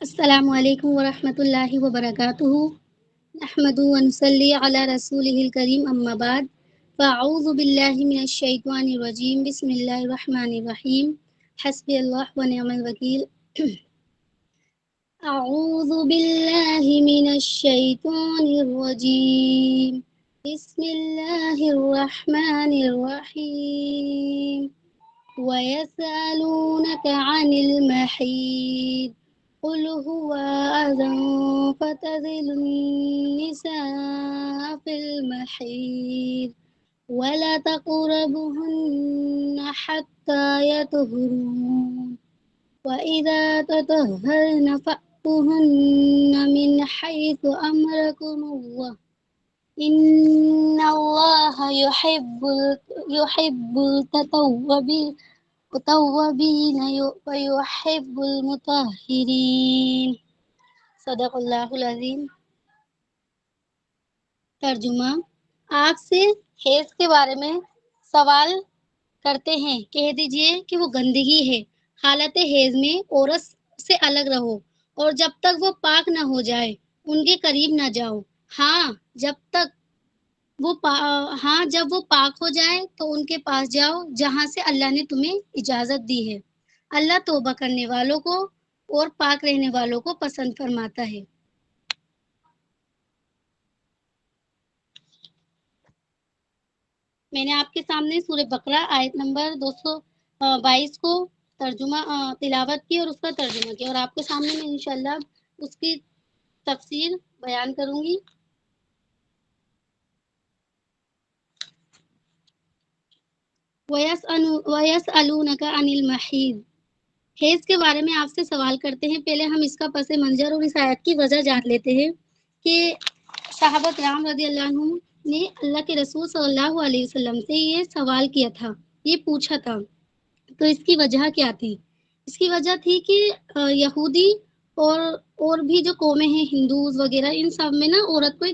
السلام علیکم ورحمۃ اللہ وبرکاتہ نحمد ونصلی علی رسولہ الکریم اما بعد فاعوذ باللہ من الشیطان الرجیم بسم اللہ الرحمن الرحیم حسبی اللہ ونعم الوکیل اعوذ باللہ من الشیطان الرجیم بسم اللہ الرحمن الرحیم وَيَسْأَلُونَكَ عَنِ الْمَحِيضِ قُلْ هُوَ أَذًى فَاعْتَزِلُوا النِّسَاءَ فِي الْمَحِيضِ وَلَا تَقْرَبُوهُنَّ حَتَّى يَطْهُرْنَ وَإِذَا تَطَهَّرْنَ فَأْتُوهُنَّ مِنْ حَيْثُ أَمَرَكُمُ اللَّهُ إِنَّ اللَّهَ يُحِبُّ التوابين ويحب المطهرين صدق اللہ العظیم۔ ترجمہ: آپ سے حیض کے بارے میں سوال کرتے ہیں، کہہ دیجئے کہ وہ گندگی ہے۔ حالت حیض میں عورت سے الگ رہو اور جب تک وہ پاک نہ ہو جائے ان کے قریب نہ جاؤ۔ جب وہ پاک ہو جائے تو ان کے پاس جاؤ جہاں سے اللہ نے تمہیں اجازت دی ہے۔ اللہ توبہ کرنے والوں کو اور پاک رہنے والوں کو پسند فرماتا ہے۔ میں نے آپ کے سامنے سورہ بقرہ آیت نمبر 222 کو تلاوت کی اور اس کا ترجمہ کیا، اور آپ کے سامنے میں انشاءاللہ اس کی تفسیر بیان کروں گی۔ وَيَسْأَلُونَكَ عَنِ الْمَحِيضِ، حیض کے بارے میں آپ سے سوال کرتے ہیں۔ پہلے ہم اس کا پس منظر اور اس آیت کی وجہ جان لیتے ہیں کہ صحابہ کرام رضی اللہ عنہم نے اللہ کے رسول صلی اللہ علیہ وسلم سے یہ سوال کیا تھا، یہ پوچھا تھا۔ تو اس کی وجہ کیا تھی؟ اس کی وجہ تھی کہ یہودی اور بھی جو قومیں ہیں، ہندوز وغیرہ، ان سب میں نا عورت کو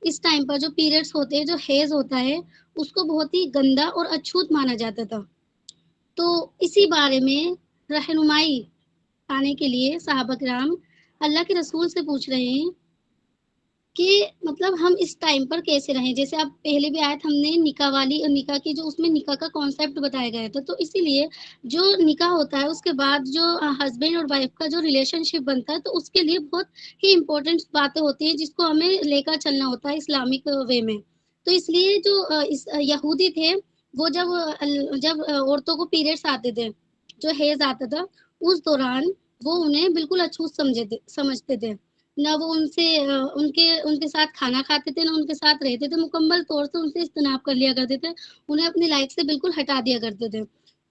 اس ٹائم پر جو پیریڈز ہوتے ہیں، جو حیض ہوتا ہے، اس کو بہت ہی گندا اور اچھوت مانا جاتا تھا۔ تو اسی بارے میں رہنمائی پانے کے لیے صحابہ کرام اللہ کے رسول سے پوچھ رہے ہیں کہ مطلب ہم اس ٹائم پر کیسے رہیں۔ جیسے اب پہلے بھی آیت ہم نے نکاح کی جو اس میں نکاح کا کانسیپٹ بتایا گیا تھا، تو اسی لیے جو نکاح ہوتا ہے اس کے بعد جو ہسبینڈ اور وائف کا جو ریلیشن شپ بنتا ہے، تو اس کے لیے بہت ہی امپورٹنٹ باتیں ہوتی ہیں جس کو ہمیں لے کر چلنا ہوتا ہے اسلامک وے میں۔ تو اس لیے جو یہودی تھے، وہ جب عورتوں کو پیریڈس آتے تھے، جو حیض آتا تھا، اس دوران وہ انہیں بالکل اچھوت سمجھتے تھے۔ نہ وہ ان کے ساتھ کھانا کھاتے تھے، نہ ان کے ساتھ رہتے تھے، مکمل طور سے ان سے اجتناب کر لیا کرتے تھے، انہیں اپنی لائف سے بالکل ہٹا دیا کرتے تھے۔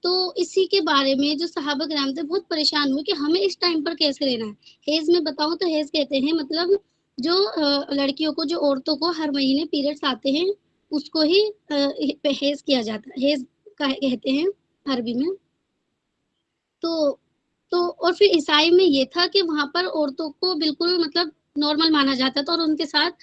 تو اسی کے بارے میں جو صحابہ کرام تھے بہت پریشان ہوئے کہ ہمیں اس ٹائم پر کیسے رہنا ہے۔ حیض میں بتاؤں تو حیض کہتے ہیں مطلب جو لڑکیوں کو، جو عورتوں کو ہر مہینے پیریڈس آتے ہیں، اس کو ہی حیض کیا جاتا ہے، حیض کہتے ہیں عربی میں۔ تو اور پھر عیسائی میں یہ تھا کہ وہاں پر عورتوں کو بالکل مطلب نارمل مانا جاتا تھا، اور ان کے ساتھ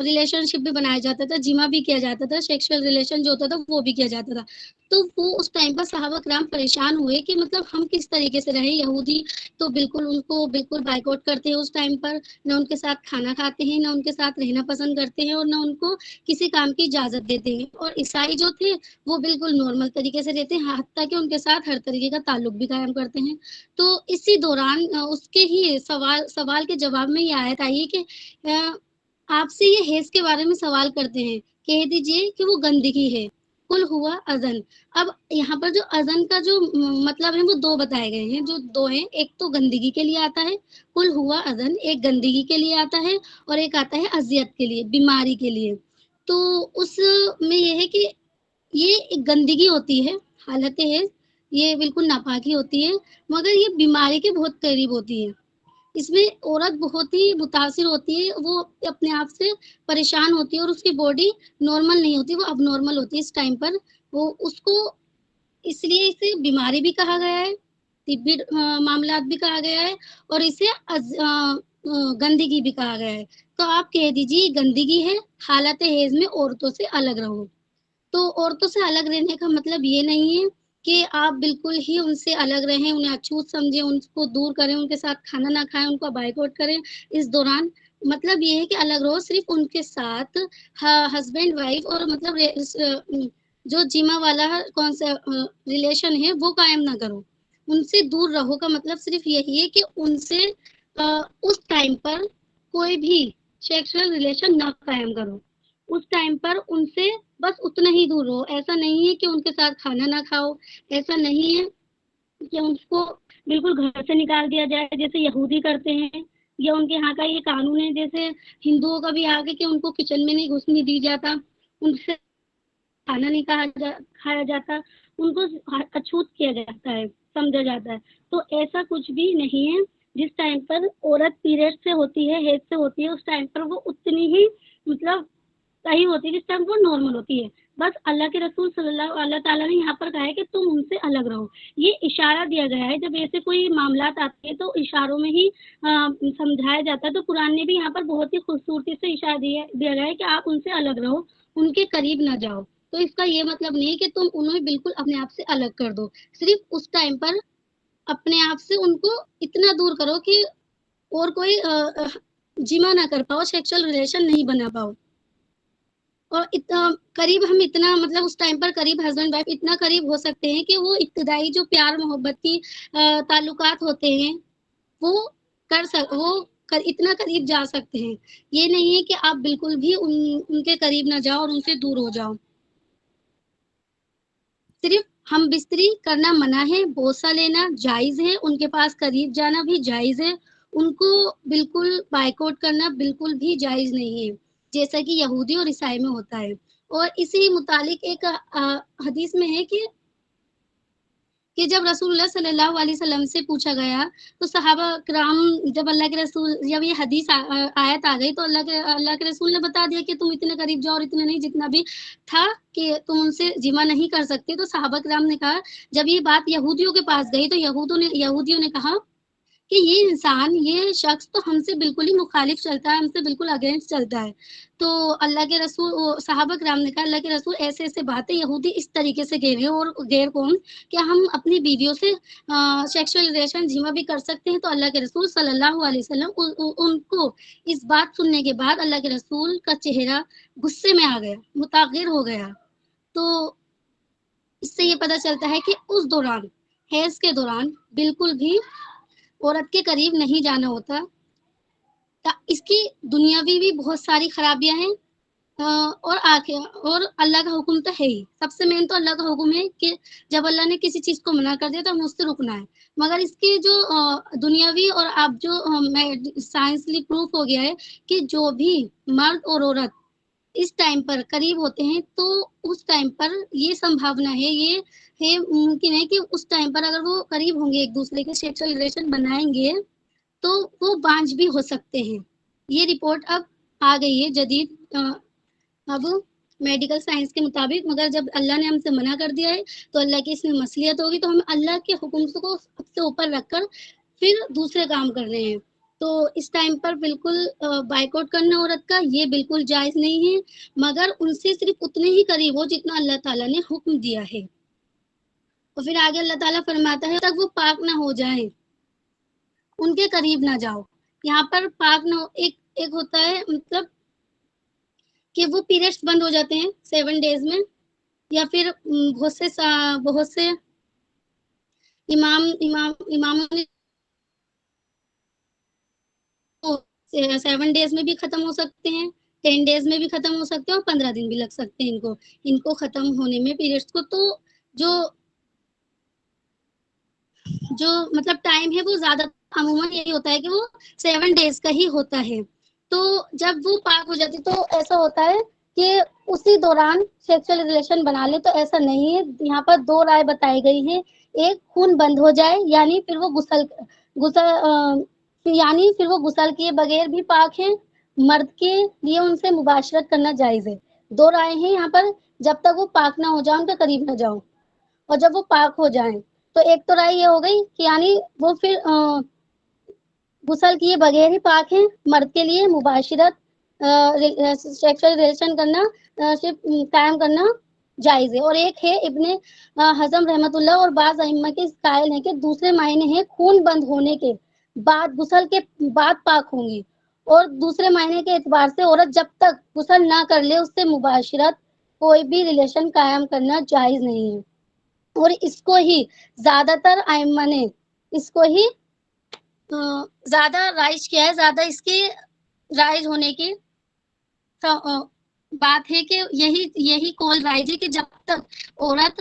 ریلیشن شپ بھی بنایا جاتا تھا، جمع بھی کیا جاتا تھا، سیکشل ریلیشن جو ہوتا تھا وہ بھی کیا جاتا تھا۔ تو وہ اس ٹائم پر صحابہ کرام پریشان ہوئے کہ مطلب ہم کس طریقے سے رہیں۔ یہودی تو بالکل ان کو بالکل بائیکاٹ کرتے ہیں اس ٹائم پر، نہ ان کے ساتھ کھانا کھاتے ہیں، نہ ان کے ساتھ رہنا پسند کرتے ہیں، اور نہ ان کو کسی کام کی اجازت دیتے ہیں۔ اور عیسائی جو تھے وہ بالکل نارمل طریقے سے رہتے ہیں، حتیٰ کہ ان کے ساتھ ہر طریقے کا تعلق بھی قائم کرتے ہیں۔ تو اسی دوران اس کے ہی سوال کے جواب میں یہ آیت آئی ہے کہ آپ سے یہ حیض کے بارے میں سوال کرتے ہیں، کہہ دیجئے کہ وہ گندگی ہے۔ قل ہوا اذن۔ اب یہاں پر جو اذن کا جو مطلب ہے وہ دو بتائے گئے ہیں، جو دو ہیں، ایک تو گندگی کے لیے آتا ہے، قل ہوا اذن ایک گندگی کے لیے آتا ہے، اور ایک آتا ہے اذیت کے لیے، بیماری کے لیے۔ تو اس میں یہ ہے کہ یہ ایک گندگی ہوتی ہے، حالت ہے، یہ بالکل ناپاکی ہوتی ہے، مگر یہ بیماری کے بہت قریب ہوتی ہے۔ اس میں عورت بہت ہی متاثر ہوتی ہے، وہ اپنے آپ سے پریشان ہوتی ہے، اور اس کی باڈی نارمل نہیں ہوتی، وہ اب نارمل ہوتی ہے اس ٹائم پر۔ وہ اس کو اس لیے اسے بیماری بھی کہا گیا ہے، طبی معاملات بھی کہا گیا ہے، اور اسے گندگی بھی کہا گیا ہے۔ تو آپ کہہ دیجیے گندگی ہے، حالت حیض میں عورتوں سے الگ رہو۔ تو عورتوں سے الگ رہنے کا مطلب یہ نہیں ہے कि आप बिल्कुल ही उनसे अलग रहें, उन्हें अछूत समझें, उनको दूर करें, उनके साथ खाना ना खाएँ, उनको बायकॉट करें इस दौरान। मतलब ये है कि अलग रहो, सिर्फ़ उनके साथ हस्बैंड वाइफ़ और मतलब जो जिमा वाला कौन-सा रिलेशन है वो कायम ना करो। उनसे दूर रहो का मतलब सिर्फ़ यही है कि उनसे उस टाइम पर कोई भी सेक्सुअल रिलेशन ना कायम करो। उस टाइम पर उनसे बस उतना ही दूर रहो। ऐसा नहीं है कि उनके साथ खाना ना खाओ, ऐसा नहीं है कि उनको बिल्कुल घर से निकाल दिया जाए जैसे यहूदी करते हैं, या उनके यहाँ का ये कानून है जैसे हिंदुओं का भी आगे कि उनको किचन में नहीं घुसने दी जाता, उनसे खाना नहीं खाया जाता, उनको अछूत किया जाता है, समझा जाता है। तो ऐसा कुछ भी नहीं है। जिस टाइम पर औरत पीरियड से होती है, हैज़ से होती है, उस टाइम पर वो उतनी ही मतलब सही होती है जिस टाइम वो नॉर्मल होती है। बस अल्लाह के रसूल अल्लाह ताला ने यहाँ पर कहा है कि तुम उनसे अलग रहो। ये इशारा दिया गया है, जब ऐसे कोई मामलात आते हैं तो इशारों में ही समझाया जाता है। तो कुरान ने भी यहाँ पर बहुत ही खूबसूरती से इशारा दिया गया है कि आप उनसे अलग रहो, उनके करीब ना जाओ। तो इसका ये मतलब नहीं है कि तुम उन्हें बिल्कुल अपने आप से अलग कर दो। सिर्फ़ उस टाइम पर अपने आप से उनको इतना दूर करो कि और कोई जिमा ना कर पाओ, सेक्सुअल रिलेशन नहीं बना पाओ। और करीब हम इतना मतलब उस टाइम पर करीब हस्बैंड वाइफ इतना करीब हो सकते हैं कि वो इब्तिदाई जो प्यार मोहब्बत की ताल्लुकात होते हैं, वो वो इतना करीब जा सकते हैं। ये नहीं है कि आप बिल्कुल भी उनके करीब ना जाओ और उनसे दूर हो जाओ। सिर्फ़ हम बिस्तरी करना मना है, बोसा लेना जायज़ है, उनके पास करीब जाना भी जायज़ है, उनको बिल्कुल बायकॉट करना बिल्कुल भी जायज़ नहीं है, जैसा कि यहूदी और ईसाई में होता है। और इसी मुतालिक एक हदीस में है कि जब रसूलुल्लाह सल्लल्लाहु अलैहि वसल्लम से पूछा गया, तो सहाबा किराम जब अल्लाह के रसूल जब ये हदीस आयत आ गई तो अल्लाह के रसूल ने बता दिया कि तुम इतने करीब जाओ और इतने नहीं जितना भी था कि तुम उनसे जिमा नहीं कर सकते। तो सहाबा किराम ने कहा जब ये बात यहूदियों के पास गई तो यहूदियों ने कहा कि ये इंसान, ये शख्स तो हमसे बिल्कुल ही मुखालिफ चलता है, हमसे बिल्कुल अगेंस्ट चलता है। तो अल्लाह के रसूल सहाबा किराम ने कहा अल्लाह के रसूल ऐसे-ऐसे बातें यहूदी इस तरीके से कह रहे हैं और गैर कौन क्या हम अपनी बीवियों से सेक्सुअल रिलेशन जिमा भी कर सकते हैं? तो अल्लाह के रसूल सल्लल्लाहु अलैहि वसल्लम उनको इस बात सुनने के बाद अल्लाह के रसूल का चेहरा गुस्से में आ गया, मुतागिर हो गया। तो इससे ये पता चलता है कि उस दौरान, हैज़ के दौरान बिल्कुल भी औरत के करीब नहीं जाना होता। इसकी दुनियावी भी बहुत सारी खराबियाँ हैं और अल्लाह का हुक्म तो है ही। सबसे मेन तो अल्लाह का हुक्म है कि जब अल्लाह ने किसी चीज़ को मना कर दिया तो हमें उससे रुकना है। मगर इसके जो दुनियावी और अब जो साइंसली प्रूफ हो गया है कि जो भी मर्द और औरत इस टाइम पर करीब होते हैं, तो उस टाइम पर ये संभावना है, ये है मुमकिन है कि उस टाइम पर अगर वो करीब होंगे एक-दूसरे के सेक्सुअल रिलेशन बनाएँगे, तो वो बाँझ भी हो सकते हैं। ये रिपोर्ट अब आ गई है जदीद अब मेडिकल साइंस के मुताबिक। मगर जब अल्लाह ने हमसे मना कर दिया है, तो अल्लाह की इसमें मसलियत होगी, तो हम अल्लाह के हुक्म को सबसे ऊपर रखकर फिर दूसरे काम कर रहे हैं। तो इस टाइम पर बिल्कुल बायकॉट करना औरत का ये बिल्कुल जायज़ नहीं है, मगर उनसे सिर्फ़ उतने ही करीब हो जितना अल्लाह ताला ने हुक्म दिया है। और फिर आगे अल्लाह ताला फरमाता है, तब वो पाक ना हो जाएँ, उनके करीब ना जाओ। यहाँ पर पाक ना हो एक एक होता है मतलब कि वो पीरियड्स बंद हो जाते हैं 7 डेज़ में, या फिर बहुत से इमामों ने तो 7 डेज़ में भी खत्म हो सकते हैं, 10 डेज़ में भी खत्म हो सकते हैं और 15 दिन भी लग सकते हैं इनको खत्म होने में पीरियड्स को। तो जो जो मतलब टाइम है वो ज़्यादा अमूमन यही होता है कि वो 7 डेज़ का ही होता है। तो जब वो पाक हो जाती है तो ऐसा होता है कि उसी दौरान सेक्सुअल रिलेशन बना ले, तो ऐसा नहीं है। यहाँ पर 2 राय बताई गई हैं। एक, खून बंद हो जाए यानी फिर वो गुस्ल किए बगैर भी पाक हैं। मर्द के लिए उनसे मुबाशरत करना जायज़ है। 2 राय हैं यहाँ पर। जब तक वो पाक ना हो जाए उनके करीब ना जाओ, और जब वो पाक हो जाएँ, तो एक तो राय ये हो गई कि यानी वो फिर गुस्ल किए बगैर ही पाक हैं। मर्द के लिए मुबाशरत सेक्सुअल रिलेशन करना सिर्फ कायम करना जायज है। और एक है इब्ने हजम रहमतुल्लाह और बाज अइम्मा के कायल हैं कि दूसरे मायने हैं खून बंद होने के बाद, गुसल के बाद पाक होंगी। और दूसरे मायने के एतबार से औरत जब तक गुसल ना कर ले उससे मुबाशरत कोई भी रिलेशन कायम करना जायज नहीं है। और इसको ही ज्यादातर आइम्मा ने इसको ही ज्यादा राइज किया है, ज्यादा इसकी राइज होने की बात है कि यही कॉल राइज है कि जब तक औरत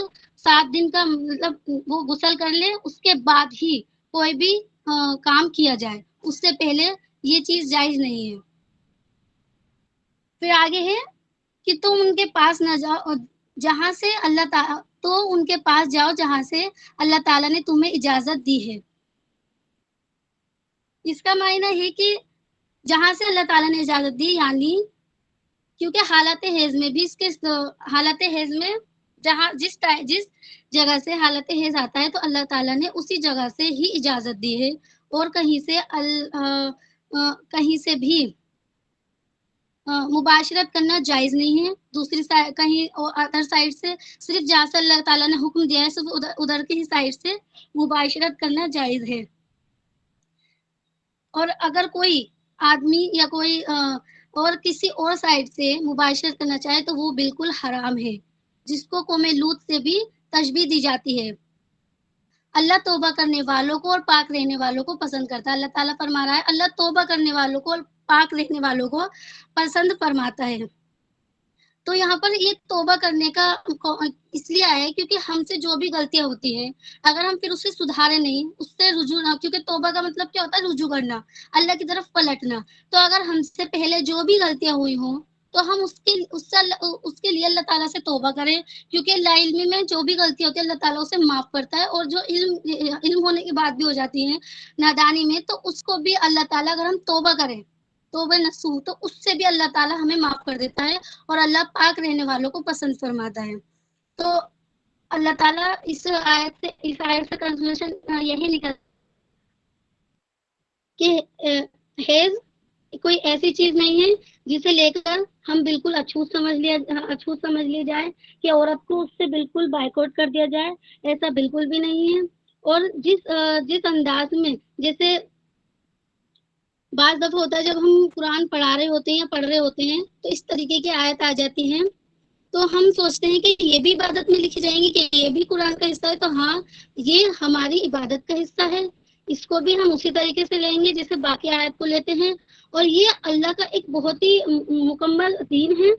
7 दिन का मतलब वो गुसल कर ले उसके बाद ही कोई भी काम किया जाए, उससे पहले ये चीज जायज नहीं है। फिर आगे है कि तुम उनके पास न जाओ जहां से अल्लाह ताला, तो उनके पास जाओ जहां से अल्लाह ताला ने तुम्हें इजाजत दी है। इसका मायना है कि जहां से अल्लाह ताला ने इजाजत दी, यानी क्योंकि हालत हेज में भी इसके हालत हेज में जिस जगह से हालत हेज आता है तो अल्लाह ताला ने उसी जगह से ही इजाजत दी है। और कहीं से भी मुबाशरत करना जायज नहीं है। दूसरी साइड कहीं और अदर साइड से सिर्फ जहाँ से अल्लाह ताला ने हुक्म दिया है सिर्फ उधर की ही साइड से मुबाशरत करना जायज है। और अगर कोई आदमी या कोई और किसी और साइड से मुबाशरत करना चाहे तो वो बिल्कुल हराम है, जिसको कौमे लूत से भी तशबीह दी जाती है। अल्लाह तौबा करने वालों को और पाक रहने वालों को पसंद करता है। अल्लाह ताला फरमा रहा है अल्लाह तौबा करने वालों को और पाक रहने वालों को पसंद फरमाता है। तो यहाँ पर ये तौबा करने का इसलिए आया है क्योंकि हमसे जो भी गलतियां होती हैं अगर हम फिर उससे सुधारे नहीं, उससे रुजू ना, क्योंकि तौबा का मतलब क्या होता है, रुजू करना, अल्लाह की तरफ पलटना। तो अगर हमसे पहले जो भी गलतियां हुई हों तो हम उसके लिए अल्लाह ताला से तौबा करें, क्योंकि लाइल्मी में जो भी गलतियां होती है अल्लाह ताला उसे माफ करता है। और जो इल्म होने के बाद भी हो जाती है नादानी में, तो उसको भी अल्लाह ताला अगर हम तौबा करें तौबे नसूह तो उससे भी अल्लाह ताला हमें माफ कर देता है और अल्लाह पाक रहने वालों को पसंद फरमाता है। तो अल्लाह ताला इस आयत से कंक्लूजन यही निकल कि हेज कोई ऐसी चीज नहीं है जिसे लेकर हम बिल्कुल अछूत समझ लिया जाए कि औरत को उससे बिल्कुल बाइकआउट कर दिया जाए, ऐसा बिल्कुल भी नहीं है। और जिस अंदाज में जैसे बाज दफा होता है जब हम कुरान पढ़ा रहे होते हैं या पढ़ रहे होते हैं तो इस तरीके की आयत आ जाती है तो हम सोचते हैं कि ये भी इबादत में लिखी जाएंगी, कि ये भी कुरान का हिस्सा है। तो हाँ, ये हमारी इबादत का हिस्सा है, इसको भी हम उसी तरीके से लेंगे जैसे बाकी आयत को लेते हैं। और ये अल्लाह का एक बहुत ही मुकम्मल दीन है,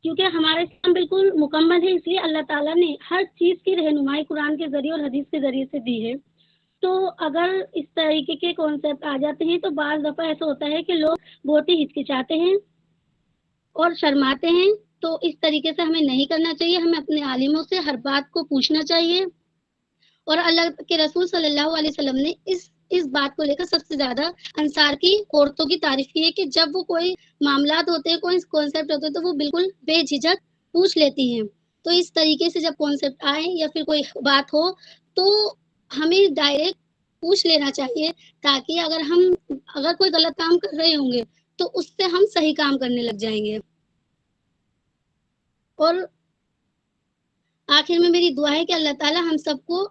क्योंकि हमारा इस्लाम बिल्कुल मुकम्मल है, इसलिए अल्लाह ताला ने हर चीज की रहनुमाई कुरान के जरिए और हदीस के जरिए से दी है। तो अगर इस तरीके के कॉन्सेप्ट आ जाते हैं तो बाज दफा ऐसा होता है कि लोग बहुत ही हिचकिचाते हैं और शर्माते हैं। तो इस तरीके से हमें नहीं करना चाहिए, हमें अपने आलिमों से हर बात को पूछना चाहिए। और अल्लाह के रसूल सल्लल्लाहु अलैहि वसल्लम ने इस बात को लेकर सबसे ज्यादा अंसार की औरतों की तारीफ की है कि जब वो कोई मामलात होते हैं, कोई कॉन्सेप्ट होते हैं तो वो बिल्कुल बेझिझक पूछ लेती हैं। तो इस तरीके से जब कॉन्सेप्ट आए या फिर कोई बात हो तो हमें डायरेक्ट पूछ लेना चाहिए, ताकि अगर कोई गलत काम कर रहे होंगे तो उससे हम सही काम करने लग जाएंगे। और आखिर में मेरी दुआ है कि अल्लाह ताला हम सबको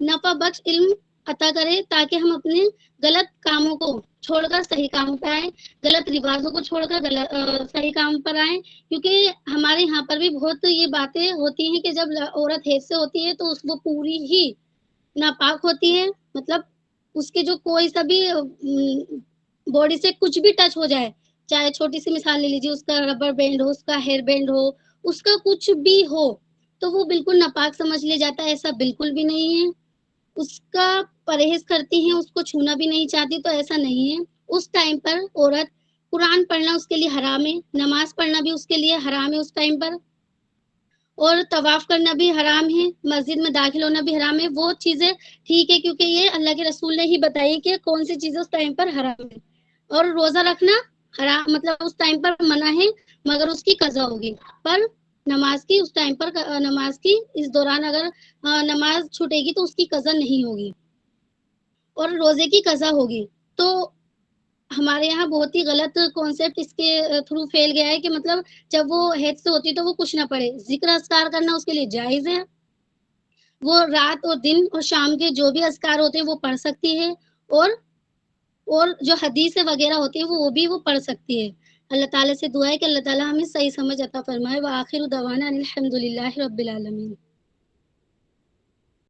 नफा बख्श इल्म अता करे, ताकि हम अपने गलत कामों को छोड़कर सही कामों पर आए, गलत रिवाजों को छोड़कर सही काम पर आए। क्योंकि हमारे यहाँ पर भी बहुत ये बातें होती हैं कि जब औरत हैज से होती है तो वो पूरी ही नापाक होती है, मतलब उसके जो कोई सा भी बॉडी से कुछ भी टच हो जाए, चाहे छोटी सी मिसाल ले लीजिए, उसका रबर बैंड हो, उसका हेयर बैंड हो, उसका कुछ भी हो, तो वो बिल्कुल नापाक समझ लिया जाता है। ऐसा बिल्कुल भी नहीं है, उसका परहेज करती हैं, उसको छूना भी नहीं चाहती, तो ऐसा नहीं है। उस टाइम पर औरत कुरान पढ़ना उसके लिए हराम है, नमाज पढ़ना भी उसके लिए हराम है उस टाइम पर, और तवाफ करना भी हराम है, मस्जिद में दाखिल होना भी हराम है। वो चीजें ठीक है क्योंकि ये अल्लाह के रसूल ने ही बताई कि कौन सी चीजें उस टाइम पर हराम है। और रोजा रखना हराम, मतलब उस टाइम पर मना है, मगर उसकी कजा होगी। पर नमाज की उस टाइम पर नमाज की इस दौरान अगर नमाज छूटेगी तो उसकी कजा नहीं होगी और रोजे की कजा होगी। तो ہمارے یہاں بہت ہی غلط کانسیپٹ اس کے تھرو پھیل گیا ہے کہ مطلب جب وہ حیض سے ہوتی ہے تو وہ کچھ نہ پڑھے، ذکر اذکار کرنا اس کے لیے جائز ہے، وہ رات اور دن اور شام کے جو بھی اذکار ہوتے ہیں وہ پڑھ سکتی ہے، اور جو حدیث وغیرہ ہوتی ہیں وہ بھی پڑھ سکتی ہے۔ اللہ تعالیٰ سے دعا ہے کہ اللہ تعالیٰ ہمیں صحیح سمجھ عطا فرمائے۔ وآخر دعوانا ان الحمد للہ رب العالمین۔